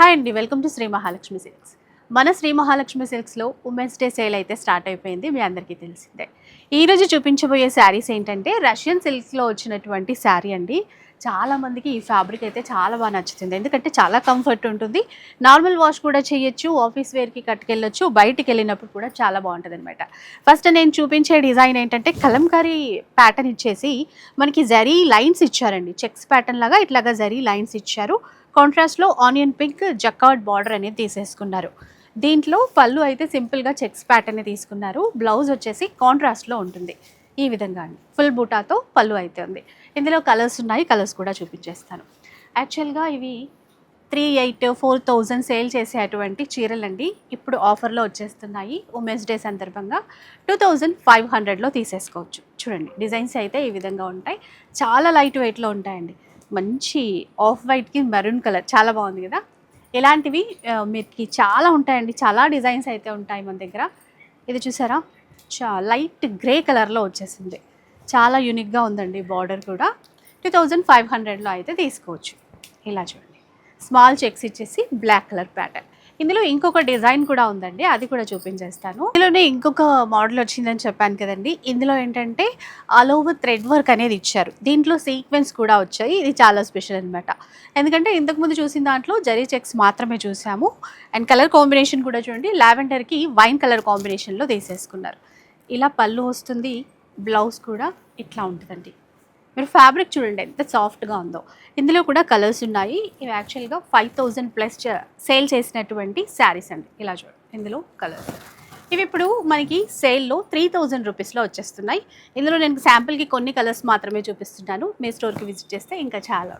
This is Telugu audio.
హాయ్ అండి, welcome to Shri Mahalakshmi silks. మన శ్రీ మహాలక్ష్మి సిల్క్స్లో ఉమెన్స్ డే సేల్ అయితే స్టార్ట్ అయిపోయింది, మీ అందరికీ తెలిసిందే. ఈరోజు చూపించబోయే శారీస్ ఏంటంటే రష్యన్ సిల్క్స్లో వచ్చినటువంటి శారీ అండి. చాలామందికి ఈ ఫ్యాబ్రిక్ అయితే చాలా బాగా నచ్చుతుంది, ఎందుకంటే చాలా కంఫర్ట్ ఉంటుంది. నార్మల్ వాష్ కూడా చేయొచ్చు, ఆఫీస్ వేర్కి కట్టుకెళ్ళొచ్చు, బయటికి వెళ్ళినప్పుడు కూడా చాలా బాగుంటుంది అనమాట. ఫస్ట్ నేను చూపించే డిజైన్ ఏంటంటే కలంకారీ ప్యాటర్న్ ఇచ్చేసి మనకి జరీ లైన్స్ ఇచ్చారండి. చెక్స్ ప్యాటర్న్ లాగా ఇట్లాగా జరీ లైన్స్ ఇచ్చారు. కాంట్రాస్ట్లో ఆనియన్ పింక్ జకార్డ్ బార్డర్ అనేది తీసేసుకున్నారు. దీంట్లో పళ్ళు అయితే సింపుల్గా చెక్స్ ప్యాటర్న్ తీసుకున్నారు. బ్లౌజ్ వచ్చేసి కాంట్రాస్ట్లో ఉంటుంది. ఈ విధంగా అండి ఫుల్ బూటాతో పళ్ళు అయితే ఉంది. ఇందులో కలర్స్ ఉన్నాయి, కలర్స్ కూడా చూపించేస్తాను. యాక్చువల్గా ఇవి 3800, 4000 సేల్ చేసేటువంటి చీరలండి. ఇప్పుడు ఆఫర్లో వచ్చేస్తున్నాయి. ఉమెన్స్ డే సందర్భంగా 2500లో తీసేసుకోవచ్చు. చూడండి డిజైన్స్ అయితే ఈ విధంగా ఉంటాయి. చాలా లైట్ వెయిట్లో ఉంటాయండి. మంచి ఆఫ్ వైట్కి మెరూన్ కలర్ చాలా బాగుంది కదా. ఇలాంటివి మీకు చాలా ఉంటాయండి, చాలా డిజైన్స్ అయితే ఉంటాయి మన దగ్గర. ఇది చూసారా, లైట్ గ్రే కలర్లో వచ్చేసింది. చాలా యూనిక్గా ఉందండి. బార్డర్ కూడా 2500లో అయితే తీసుకోవచ్చు. ఇలా చూడండి, స్మాల్ చెక్స్ ఇచ్చేసి బ్లాక్ కలర్ ప్యాటర్న్. ఇందులో ఇంకొక డిజైన్ కూడా ఉందండి, అది కూడా చూపించేస్తాను. ఇందులోనే ఇంకొక మోడల్ వచ్చిందని చెప్పాను కదండి. ఇందులో ఏంటంటే ఆల్ ఓవర్ థ్రెడ్ వర్క్ అనేది ఇచ్చారు. దీంట్లో సీక్వెన్స్ కూడా వచ్చాయి. ఇది చాలా స్పెషల్ అనమాట, ఎందుకంటే ఇంతకుముందు చూసిన దాంట్లో జరీ చెక్స్ మాత్రమే చూసాము. అండ్ కలర్ కాంబినేషన్ కూడా చూడండి, లావెండర్కి వైన్ కలర్ కాంబినేషన్లో తీసేసుకున్నారు. ఇలా పళ్ళు వస్తుంది, బ్లౌజ్ కూడా ఇట్లా ఉంటుందండి. మీరు ఫ్యాబ్రిక్ చూడండి ఎంత సాఫ్ట్గా ఉందో. ఇందులో కూడా కలర్స్ ఉన్నాయి. ఇవి యాక్చువల్గా 5000+ సేల్ చేసినటువంటి శారీస్ అండి. ఇలా చూడండి, ఇందులో కలర్స్ ఇవి ఇప్పుడు మనకి సేల్లో 3000 రూపీస్లో వచ్చేస్తున్నాయి. ఇందులో నేను శాంపుల్కి కొన్ని కలర్స్ మాత్రమే చూపిస్తున్నాను. మీ స్టోర్కి విజిట్ చేస్తే ఇంకా చాలా